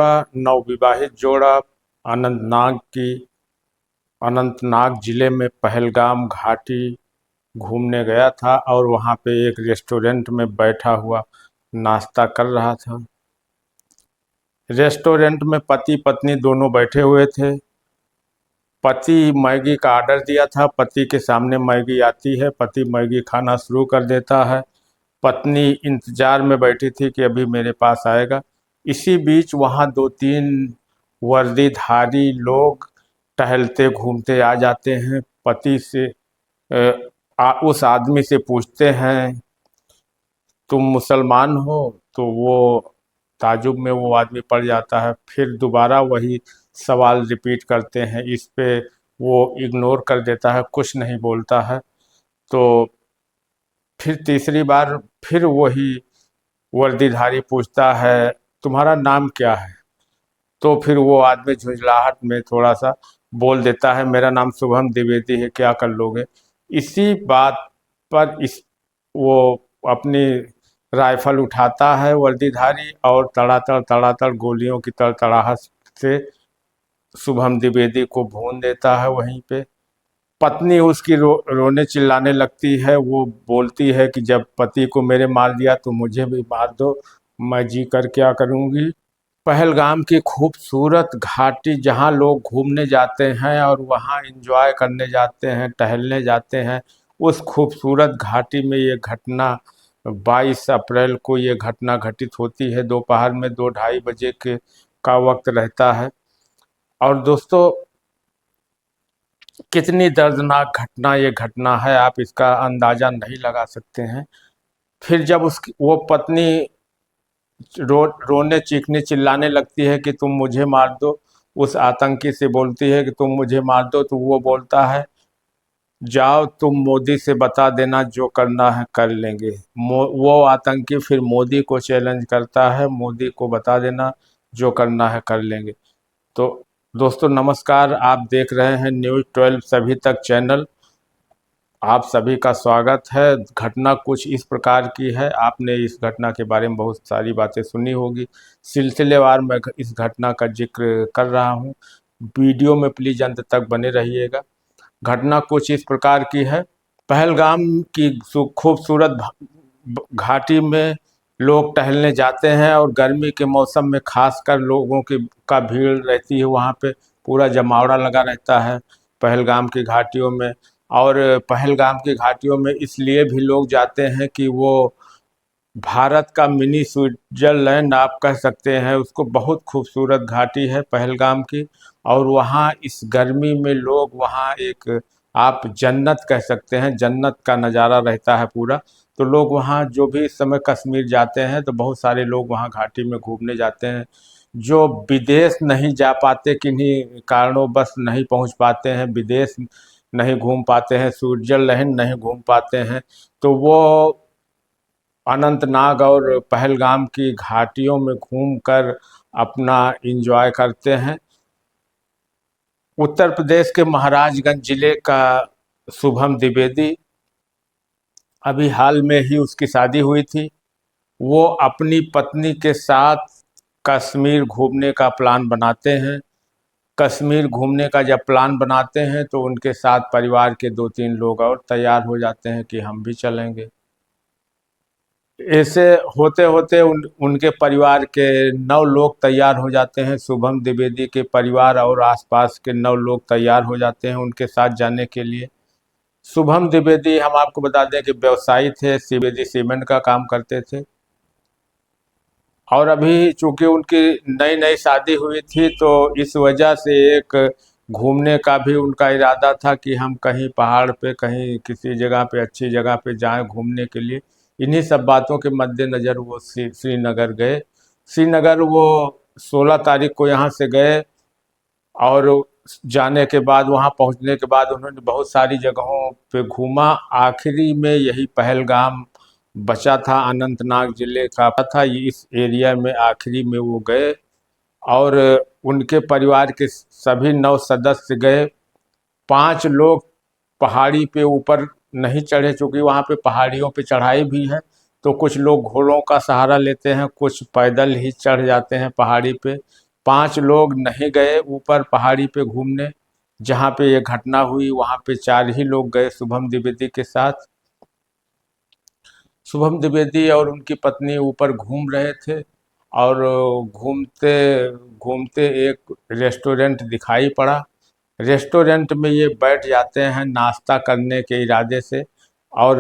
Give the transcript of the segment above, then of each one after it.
जोड़ा, नवविवाहित जोड़ा अनंतनाग जिले में पहलगाम घाटी घूमने गया था और वहाँ पे एक रेस्टोरेंट में बैठा हुआ नाश्ता कर रहा था। रेस्टोरेंट में पति पत्नी दोनों बैठे हुए थे। पति मैगी का ऑर्डर दिया था। पति के सामने मैगी आती है, पति मैगी खाना शुरू कर देता है। पत्नी इंतजार में बैठी थी कि अभी मेरे पास आएगा। इसी बीच वहाँ 2-3 वर्दीधारी लोग टहलते घूमते आ जाते हैं। पति से उस आदमी से पूछते हैं, तुम मुसलमान हो? तो वो ताजुब में वो आदमी पड़ जाता है। फिर दोबारा वही सवाल रिपीट करते हैं। इस पे वो इग्नोर कर देता है, कुछ नहीं बोलता है। तो फिर तीसरी बार फिर वही वर्दीधारी पूछता है, तुम्हारा नाम क्या है? तो फिर वो आदमी झुंझलाहट में थोड़ा सा बोल देता है, मेरा नाम शुभम द्विवेदी है, क्या कर लोगे? इसी बात पर वो अपनी राइफल उठाता है वर्दीधारी और तड़ातड़ गोलियों की तड़तड़ाहट से शुभम द्विवेदी को भून देता है वहीं पे। पत्नी उसकी रोने चिल्लाने लगती है। वो बोलती है कि जब पति को मेरे मार दिया तो मुझे भी मार दो, मैं जी कर क्या करूँगी। पहलगाम की खूबसूरत घाटी जहाँ लोग घूमने जाते हैं और वहाँ एंजॉय करने जाते हैं, टहलने जाते हैं, उस खूबसूरत घाटी में ये घटना 22 अप्रैल को ये घटना घटित होती है। दोपहर में 2-2:30 बजे का वक्त रहता है। और दोस्तों, कितनी दर्दनाक घटना ये घटना है, आप इसका अंदाज़ा नहीं लगा सकते हैं। फिर जब वो पत्नी रोने चीखने चिल्लाने लगती है कि तुम मुझे मार दो, उस आतंकी से बोलती है कि तुम मुझे मार दो, तो वो बोलता है, जाओ तुम मोदी से बता देना, जो करना है कर लेंगे। वो आतंकी फिर मोदी को चैलेंज करता है, मोदी को बता देना, जो करना है कर लेंगे। तो दोस्तों नमस्कार, आप देख रहे हैं न्यूज़ 12 सभी तक चैनल। आप सभी का स्वागत है। घटना कुछ इस प्रकार की है, आपने इस घटना के बारे में बहुत सारी बातें सुनी होगी। सिलसिलेवार मैं इस घटना का जिक्र कर रहा हूँ, वीडियो में प्लीज़ अंत तक बने रहिएगा। घटना कुछ इस प्रकार की है। पहलगाम की खूबसूरत घाटी में लोग टहलने जाते हैं और गर्मी के मौसम में खासकर लोगों की का भीड़ रहती है। वहाँ पे पूरा जमावड़ा लगा रहता है पहलगाम की घाटियों में। और पहलगाम की घाटियों में इसलिए भी लोग जाते हैं कि वो भारत का मिनी स्विट्जरलैंड आप कह सकते हैं उसको। बहुत खूबसूरत घाटी है पहलगाम की। और वहाँ इस गर्मी में लोग वहाँ एक आप जन्नत कह सकते हैं, जन्नत का नज़ारा रहता है पूरा। तो लोग वहाँ जो भी इस समय कश्मीर जाते हैं तो बहुत सारे लोग वहाँ घाटी में घूमने जाते हैं। जो विदेश नहीं जा पाते, किन्हीं कारणों बस नहीं पहुँच पाते हैं, विदेश नहीं घूम पाते हैं, स्विट्जरलैंड नहीं घूम पाते हैं, तो वो अनंतनाग और पहलगाम की घाटियों में घूमकर अपना एंजॉय करते हैं। उत्तर प्रदेश के महाराजगंज जिले का शुभम द्विवेदी, अभी हाल में ही उसकी शादी हुई थी। वो अपनी पत्नी के साथ कश्मीर घूमने का प्लान बनाते हैं। कश्मीर घूमने का जब प्लान बनाते हैं तो उनके साथ परिवार के 2-3 लोग और तैयार हो जाते हैं कि हम भी चलेंगे। ऐसे होते होते उनके परिवार के 9 लोग तैयार हो जाते हैं। शुभम द्विवेदी के परिवार और आसपास के 9 लोग तैयार हो जाते हैं उनके साथ जाने के लिए। शुभम द्विवेदी, हम आपको बता दें कि व्यवसायी थे, द्विवेदी सीमेंट का काम करते थे। और अभी चूंकि उनकी नई नई शादी हुई थी तो इस वजह से एक घूमने का भी उनका इरादा था कि हम कहीं पहाड़ पे, कहीं किसी जगह पे, अच्छी जगह पे जाएं घूमने के लिए। इन्हीं सब बातों के मद्देनज़र वो श्रीनगर गए। श्रीनगर वो 16 तारीख को यहाँ से गए और जाने के बाद, वहाँ पहुँचने के बाद उन्होंने बहुत सारी जगहों पे घूमा। आखिरी में यही पहलगाम बचा था, अनंतनाग जिले का था। ये इस एरिया में आखिरी में वो गए और उनके परिवार के सभी 9 सदस्य गए। 5 लोग पहाड़ी पे ऊपर नहीं चढ़े, चूँकि वहाँ पे पहाड़ियों पे चढ़ाई भी है। तो कुछ लोग घोड़ों का सहारा लेते हैं, कुछ पैदल ही चढ़ जाते हैं पहाड़ी पे। 5 लोग नहीं गए ऊपर पहाड़ी पे घूमने। जहाँ पे ये घटना हुई वहाँ पे 4 ही लोग गए शुभम द्विवेदी के साथ। शुभम द्विवेदी और उनकी पत्नी ऊपर घूम रहे थे और घूमते घूमते एक रेस्टोरेंट दिखाई पड़ा। रेस्टोरेंट में ये बैठ जाते हैं नाश्ता करने के इरादे से। और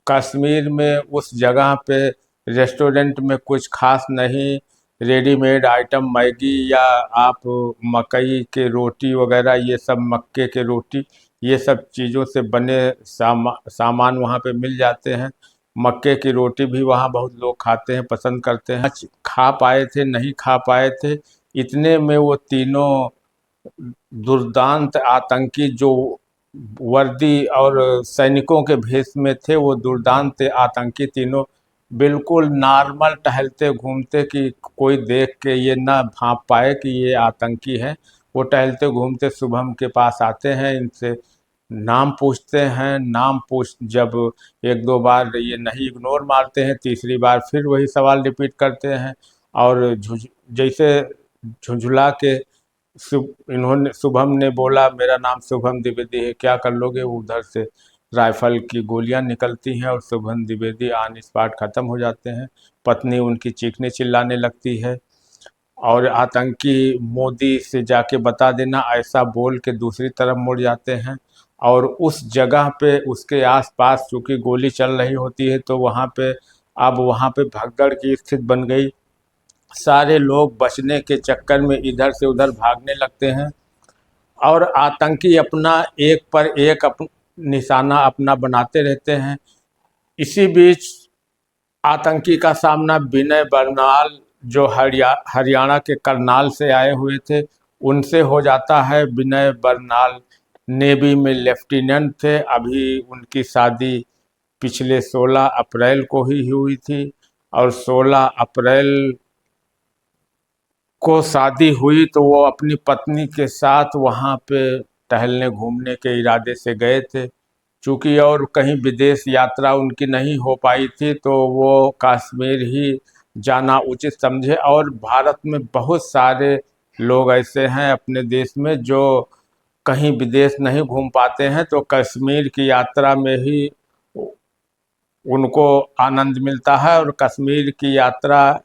कश्मीर में उस जगह पे रेस्टोरेंट में कुछ खास नहीं, रेडीमेड आइटम मैगी या आप मकई के रोटी वगैरह, ये सब मक्के के रोटी, ये सब चीज़ों से बने सामान वहाँ पे मिल जाते हैं। मक्के की रोटी भी वहाँ बहुत लोग खाते हैं, पसंद करते हैं। खा पाए थे नहीं खा पाए थे, इतने में वो तीनों दुर्दांत आतंकी जो वर्दी और सैनिकों के भेष में थे, वो दुर्दांत आतंकी तीनों बिल्कुल नॉर्मल टहलते घूमते कि कोई देख के ये ना भांप पाए कि ये आतंकी है। वो टहलते घूमते शुभम के पास आते हैं, इनसे नाम पूछते हैं। नाम पूछ जब 1-2 बार ये नहीं, इग्नोर मारते हैं, तीसरी बार फिर वही सवाल रिपीट करते हैं। और जैसे झुंझुला के इन्होंने शुभम ने बोला मेरा नाम शुभम द्विवेदी है, क्या कर लोगे। उधर से राइफल की गोलियां निकलती हैं और शुभम द्विवेदी ऑन स्पॉट खत्म हो जाते हैं। पत्नी उनकी चीखने चिल्लाने लगती है और आतंकी मोदी से जाके बता देना ऐसा बोल के दूसरी तरफ मुड़ जाते हैं। और उस जगह पे उसके आसपास चूंकि गोली चल रही होती है तो वहाँ पे भगदड़ की स्थिति बन गई। सारे लोग बचने के चक्कर में इधर से उधर भागने लगते हैं और आतंकी अपना एक पर एक निशाना अपना बनाते रहते हैं। इसी बीच आतंकी का सामना विनय बरनाल जो हरियाणा के करनाल से आए हुए थे उनसे हो जाता है। विनय बरनाल नेवी में लेफ्टिनेंट थे। अभी उनकी शादी पिछले 16 अप्रैल को ही हुई थी और 16 अप्रैल को शादी हुई तो वो अपनी पत्नी के साथ वहाँ पे टहलने घूमने के इरादे से गए थे। चूँकि और कहीं विदेश यात्रा उनकी नहीं हो पाई थी तो वो कश्मीर ही जाना उचित समझे। और भारत में बहुत सारे लोग ऐसे हैं अपने देश में जो कहीं विदेश नहीं घूम पाते हैं, तो कश्मीर की यात्रा में ही उनको आनंद मिलता है। और कश्मीर की यात्रा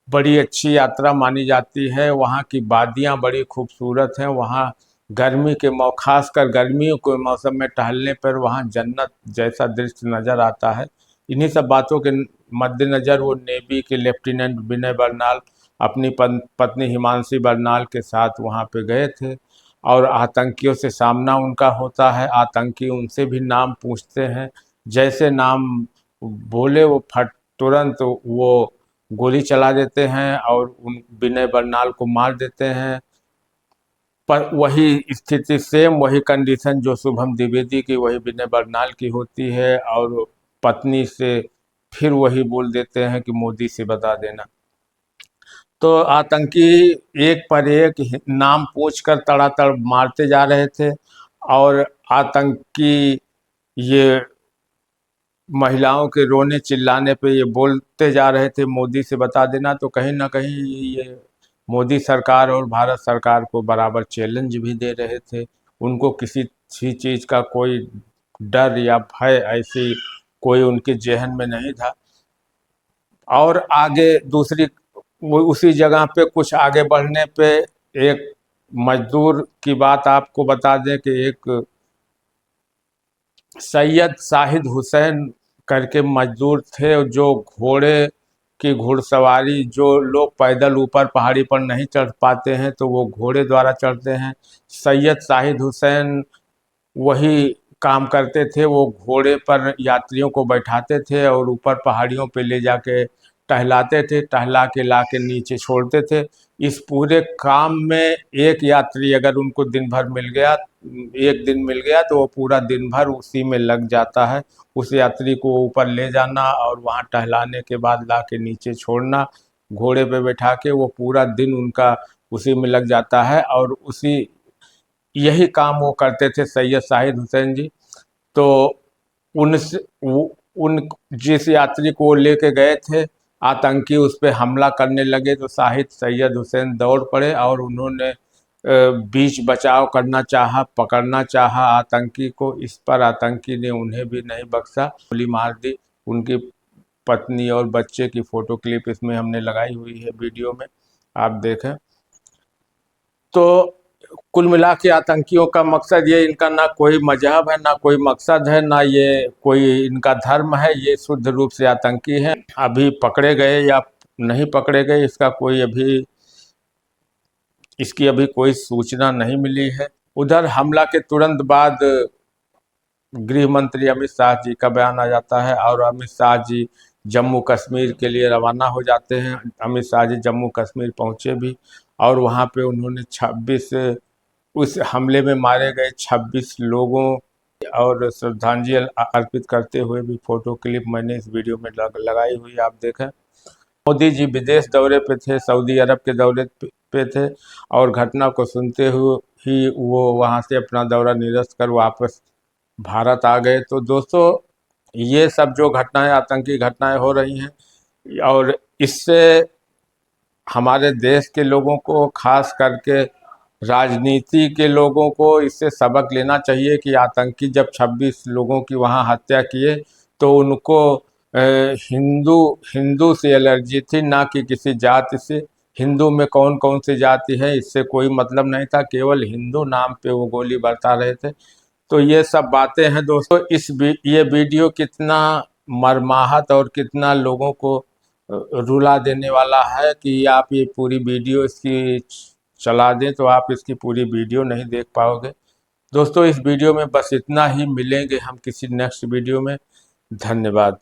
बड़ी अच्छी यात्रा मानी जाती है। वहाँ की वादियाँ बड़ी खूबसूरत हैं। वहाँ गर्मी के खासकर गर्मियों के मौसम में टहलने पर वहाँ जन्नत जैसा दृश्य नज़र आता है। इन्हीं सब बातों के मद्देनज़र वो नेवी के लेफ्टिनेंट विनय बरनाल अपनी पत्नी हिमांशी बरनाल के साथ वहाँ पे गए थे और आतंकियों से सामना उनका होता है। आतंकी उनसे भी नाम पूछते हैं, जैसे नाम बोले वो तुरंत वो गोली चला देते हैं और उन विनय बरनाल को मार देते हैं। पर वही स्थिति सेम वही कंडीशन जो शुभम द्विवेदी की वही विनय बरनाल की होती है और पत्नी से फिर वही बोल देते हैं कि मोदी से बता देना। तो आतंकी एक पर एक नाम पूछकर तड़ातड़ मारते जा रहे थे और आतंकी ये महिलाओं के रोने चिल्लाने पे ये बोलते जा रहे थे मोदी से बता देना। तो कहीं ना कहीं ये मोदी सरकार और भारत सरकार को बराबर चैलेंज भी दे रहे थे। उनको किसी भी चीज़ का कोई डर या भय ऐसी कोई उनके जेहन में नहीं था। और आगे उसी जगह पे कुछ आगे बढ़ने पे एक मजदूर की बात आपको बता दें कि एक सैयद शाहिद हुसैन करके मजदूर थे जो घोड़े की घुड़सवारी, जो लोग पैदल ऊपर पहाड़ी पर नहीं चढ़ पाते हैं तो वो घोड़े द्वारा चढ़ते हैं। सैयद शाहिद हुसैन वही काम करते थे। वो घोड़े पर यात्रियों को बैठाते थे और ऊपर पहाड़ियों पे ले जाके टहलाते थे, टहला के ला के नीचे छोड़ते थे। इस पूरे काम में एक यात्री अगर उनको दिन भर मिल गया, एक दिन मिल गया तो वो पूरा दिन भर उसी में लग जाता है। उस यात्री को ऊपर ले जाना और वहाँ टहलाने के बाद ला के नीचे छोड़ना, घोड़े पे बैठा के वो पूरा दिन उनका उसी में लग जाता है। और यही काम वो करते थे सैयद शाहिद हुसैन जी। तो उन जिस यात्री को लेके गए थे आतंकी उस पर हमला करने लगे तो शाहिद सैयद हुसैन दौड़ पड़े और उन्होंने बीच बचाव करना चाहा, पकड़ना चाहा आतंकी को। इस पर आतंकी ने उन्हें भी नहीं बख्शा, गोली मार दी। उनकी पत्नी और बच्चे की फोटो क्लिप इसमें हमने लगाई हुई है वीडियो में, आप देखें। तो कुल मिला के आतंकियों का मकसद ये, इनका ना कोई मजहब है, ना कोई मकसद है, ना ये कोई इनका धर्म है, ये शुद्ध रूप से आतंकी हैं। अभी पकड़े गए या नहीं पकड़े गए इसकी अभी कोई सूचना नहीं मिली है। उधर हमला के तुरंत बाद गृह मंत्री अमित शाह जी का बयान आ जाता है और अमित शाह जी जम्मू कश्मीर के लिए रवाना हो जाते हैं। अमित शाह जी जम्मू कश्मीर पहुंचे भी और वहां पे उन्होंने 26 उस हमले में मारे गए 26 लोगों और श्रद्धांजलि अर्पित करते हुए भी फोटो क्लिप मैंने इस वीडियो में लगाई हुई है, आप देखें। मोदी जी विदेश दौरे पे थे, सऊदी अरब के दौरे पे थे और घटना को सुनते हुए ही वो वहाँ से अपना दौरा निरस्त कर वापस भारत आ गए। तो दोस्तों, ये सब जो घटनाएं, आतंकी घटनाएं हो रही हैं और इससे हमारे देश के लोगों को, खास करके राजनीति के लोगों को इससे सबक लेना चाहिए कि आतंकी जब 26 लोगों की वहाँ हत्या किए तो उनको हिंदू से एलर्जी थी, ना कि किसी जाति से। हिंदू में कौन कौन सी जाति है इससे कोई मतलब नहीं था, केवल हिंदू नाम पे वो गोली बरसा रहे थे। तो ये सब बातें हैं दोस्तों। ये वीडियो कितना मर्माहत और कितना लोगों को रुला देने वाला है कि आप ये पूरी वीडियो इसकी चला दें तो आप इसकी पूरी वीडियो नहीं देख पाओगे। दोस्तों, इस वीडियो में बस इतना ही, मिलेंगे हम किसी नेक्स्ट वीडियो में। धन्यवाद।